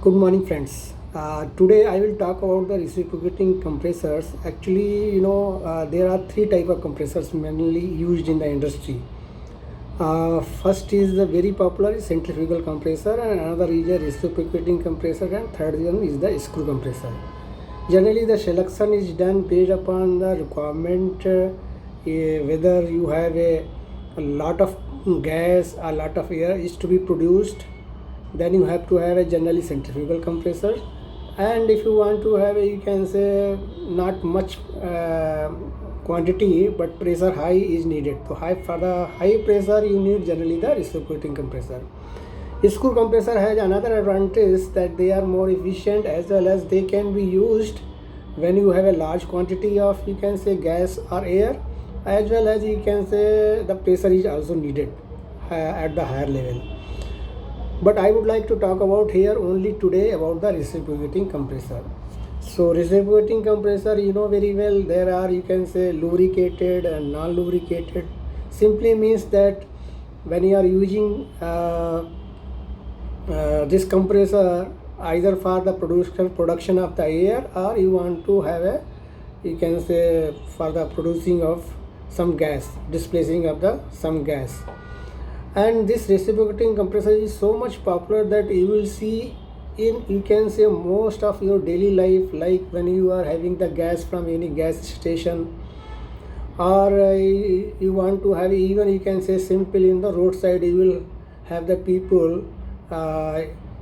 Good morning, friends. Today I will talk about the reciprocating compressors. Actually, there are three type of compressors mainly used in the industry. First is the very popular centrifugal compressor, and another is a reciprocating compressor, and third one is the screw compressor. Generally, the selection is done based upon the requirement, whether you have a lot of gas, a lot of air is to be produced, then you have to have a generally centrifugal compressor. And if you want to have a, you can say, not much quantity but pressure high is needed, so high for the high pressure you need generally the reciprocating compressor. Screw compressor has another advantage that they are more efficient, as well as they can be used when you have a large quantity of, you can say, gas or air, as well as, you can say, the pressure is also needed at the higher level. But I would like to talk about here only today about the reciprocating compressor. So reciprocating compressor, you know very well, there are, you can say, lubricated and non-lubricated. Simply means that when you are using this compressor either for the production of the air, or you want to have a, you can say, for the producing of some gas, displacing of the some gas. And this reciprocating compressor is so much popular that you will see in, you can say, most of your daily life, like when you are having the gas from any gas station, or you want to have, even you can say, simple in the roadside, you will have the people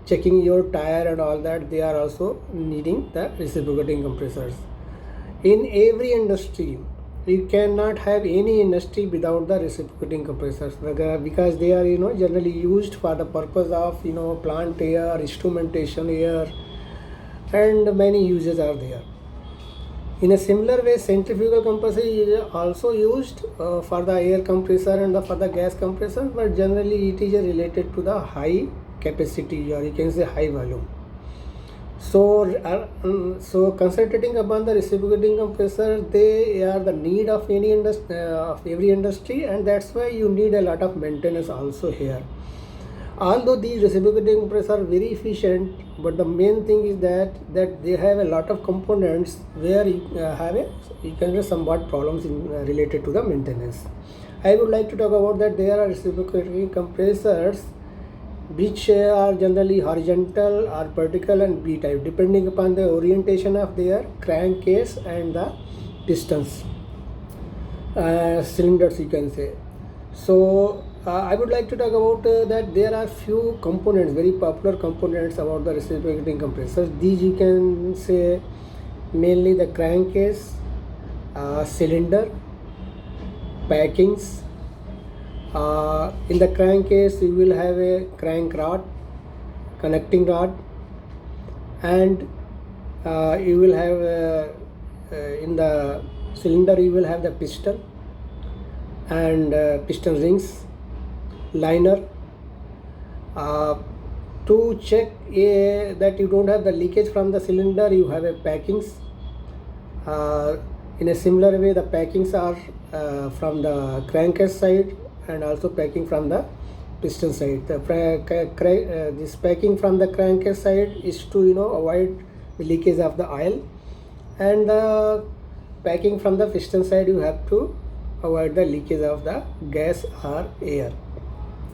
checking your tire and all that, they are also needing the reciprocating compressors. In every industry, you cannot have any industry without the reciprocating compressors, because they are, generally used for the purpose of, plant air, instrumentation air, and many uses are there. In a similar way, centrifugal compressor is also used for the air compressor and for the gas compressor, but generally it is related to the high capacity, or you can say high volume. So concentrating upon the reciprocating compressor, they are the need of any of every industry, and that's why you need a lot of maintenance also here. Although these reciprocating compressors are very efficient, but the main thing is that they have a lot of components where you can have somewhat problems related to the maintenance. I would like to talk about that there are reciprocating compressors which are generally horizontal or vertical and B type, depending upon the orientation of their crankcase and the pistons, cylinders, you can say. So I would like to talk about that there are few components, very popular components about the reciprocating compressors. These, you can say, mainly the crankcase, cylinder, packings. In the crankcase you will have a crank rod, connecting rod, and you will have in the cylinder you will have the piston and piston rings, liner. To check that you don't have the leakage from the cylinder, you have a packings. In a similar way, the packings are from the crankcase side and also packing from the piston side. This packing from the crankcase side is to, avoid the leakage of the oil, and the packing from the piston side, you have to avoid the leakage of the gas or air.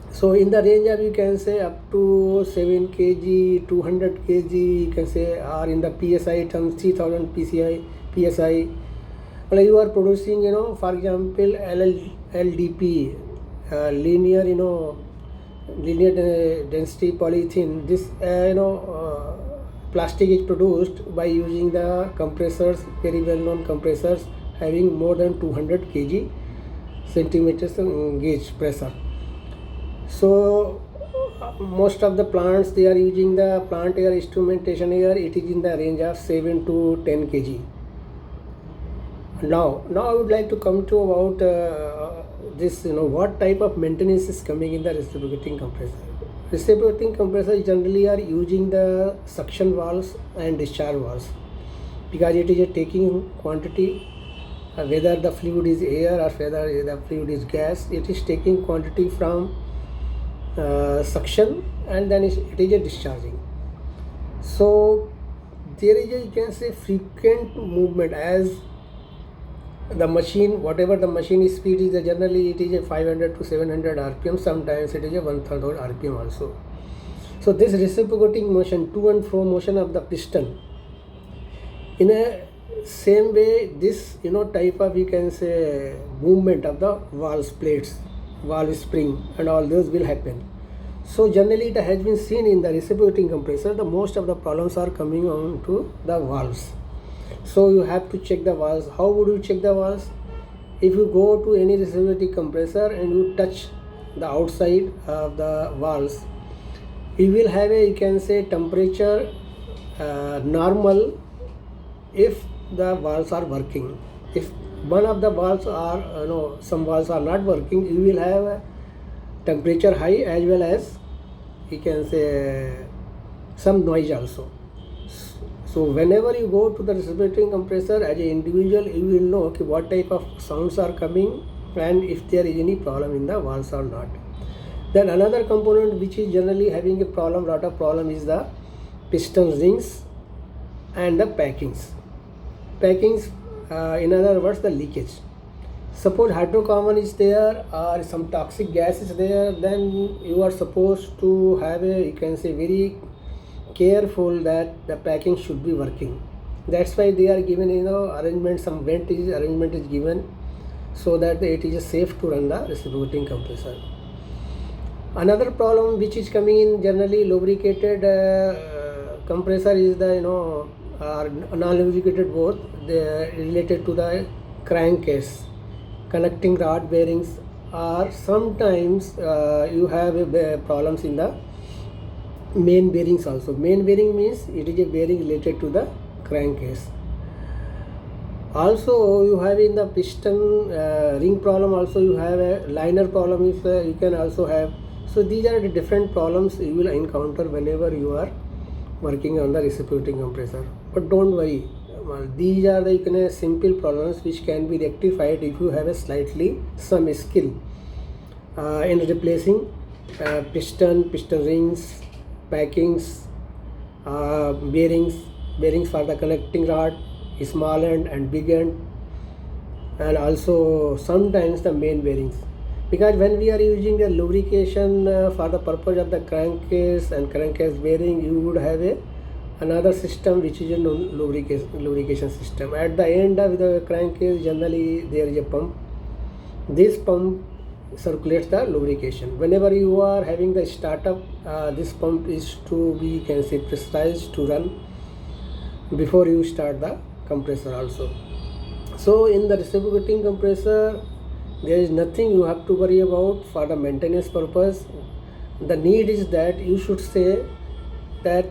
So in the range of, you can say, up to 7 kg, 200 kg, you can say, or in the PSI terms 3000 PSI. Well, you are producing, for example, LDP, linear, linear density polyethylene. This, plastic is produced by using the compressors, very well known compressors having more than 200 kg centimeters gauge pressure. So most of the plants, they are using the plant air instrumentation air, it is in the range of 7 to 10 kg. Now I would like to come to about this, what type of maintenance is coming in the reciprocating compressor. Reciprocating compressors generally are using the suction valves and discharge valves, because it is a taking quantity, whether the fluid is air or whether the fluid is gas, it is taking quantity from suction, and then it is a discharging. So there is a, you can say, frequent movement as the machine, whatever the machine speed is, generally it is a 500 to 700 rpm, sometimes it is a 1/3 rpm also. So this reciprocating motion, to and fro motion of the piston, in a same way, this type of, you can say, movement of the valve plates, valve spring and all those will happen. So generally it has been seen in the reciprocating compressor, the most of the problems are coming on to the valves. So you have to check the valves. How would you check the valves? If you go to any reciprocating compressor and you touch the outside of the valves, you will have a, you can say, temperature normal if the valves are working. If one of the valves are, some valves are not working, you will have a temperature high as well as, you can say, some noise also. So whenever you go to the reciprocating compressor as an individual, you will know okay, what type of sounds are coming and if there is any problem in the valves or not. Then another component which is generally having a problem, lot of problem, is the piston rings and the packings. Packings, in other words, the leakage. Suppose hydrocarbon is there or some toxic gas is there, then you are supposed to have a, you can say, very careful that the packing should be working. That's why they are given, arrangement, some vent is arrangement is given so that it is safe to run the reciprocating compressor. Another problem which is coming in generally lubricated compressor is the non-lubricated both, they related to the crankcase, connecting rod bearings, or sometimes you have problems in the main bearings also. Main bearing means it is a bearing related to the crankcase. Also you have in the piston ring problem, also you have a liner problem, if you can also have. So these are the different problems you will encounter whenever you are working on the reciprocating compressor. But don't worry, these are the simple problems which can be rectified if you have a slightly some skill in replacing piston rings, packings, bearings for the connecting rod, small end and big end, and also sometimes the main bearings. Because when we are using the lubrication for the purpose of the crankcase and crankcase bearing, you would have another system which is a lubrication system. At the end of the crankcase, generally there is a pump. This pump circulates the lubrication. Whenever you are having the startup, this pump is to be, you can say, pressurized to run before you start the compressor also. So in the reciprocating compressor, there is nothing you have to worry about for the maintenance purpose. The need is that you should say that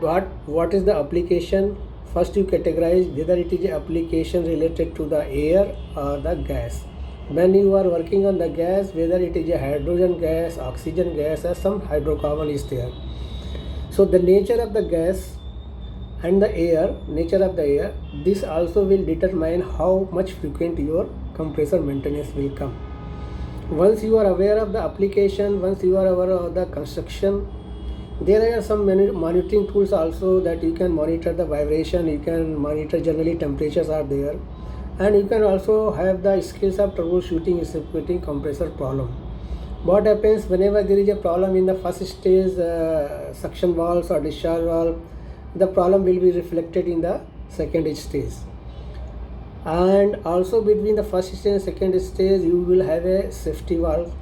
what is the application. First you categorize whether it is an application related to the air or the gas. When you are working on the gas, whether it is a hydrogen gas, oxygen gas, or some hydrocarbon is there. So the nature of the gas and the air, this also will determine how much frequent your compressor maintenance will come. Once you are aware of the application, once you are aware of the construction, there are some monitoring tools also that you can monitor the vibration, you can monitor generally temperatures are there, and you can also have the skills of troubleshooting reciprocating compressor problem. What happens whenever there is a problem in the first stage, suction valves or discharge valve, the problem will be reflected in the second stage. And also between the first stage and second stage, you will have a safety valve.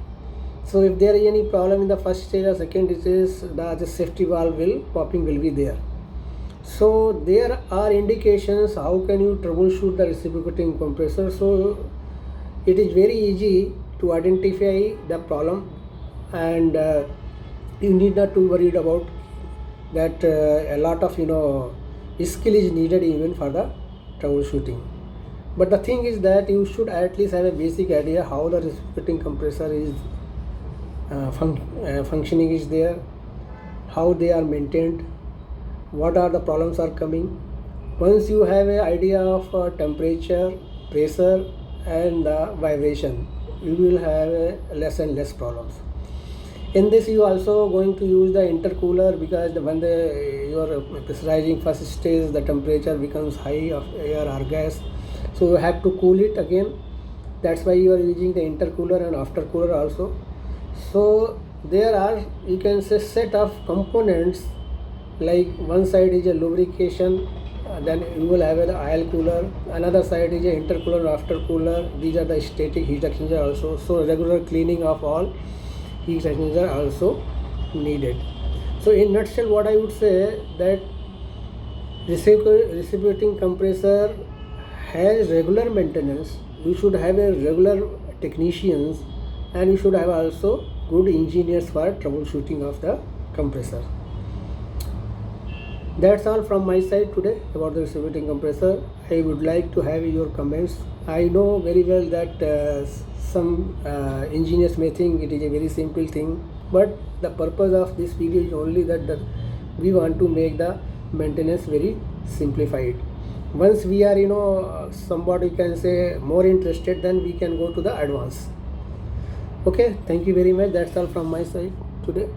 So if there is any problem in the first stage or second stage, the safety valve popping will be there. So there are indications how can you troubleshoot the reciprocating compressor. So it is very easy to identify the problem, and you need not to worry about that. A lot of skill is needed even for the troubleshooting. But the thing is that you should at least have a basic idea how the reciprocating compressor is functioning is there, how they are maintained, what are the problems are coming. Once you have an idea of temperature, pressure and vibration, you will have less and less problems. In this you also going to use the intercooler, because when you are pressurizing first stage, the temperature becomes high of air or gas, so you have to cool it again. That's why you are using the intercooler and aftercooler also. So there are, you can say, set of components, like one side is a lubrication, then you will have an oil cooler, another side is a intercooler, aftercooler. These are the static heat exchanger also. So regular cleaning of all heat exchanger are also needed. So in nutshell, what I would say, that reciprocating compressor has regular maintenance. You should have a regular technicians, and you should have also good engineers for troubleshooting of the compressor. That's all from my side today about the reciprocating compressor. I would like to have your comments. I know very well that some engineers may think it is a very simple thing, but the purpose of this video is only that we want to make the maintenance very simplified. Once we are somebody can say more interested, then we can go to the advanced. Okay, thank you very much. That's all from my side today.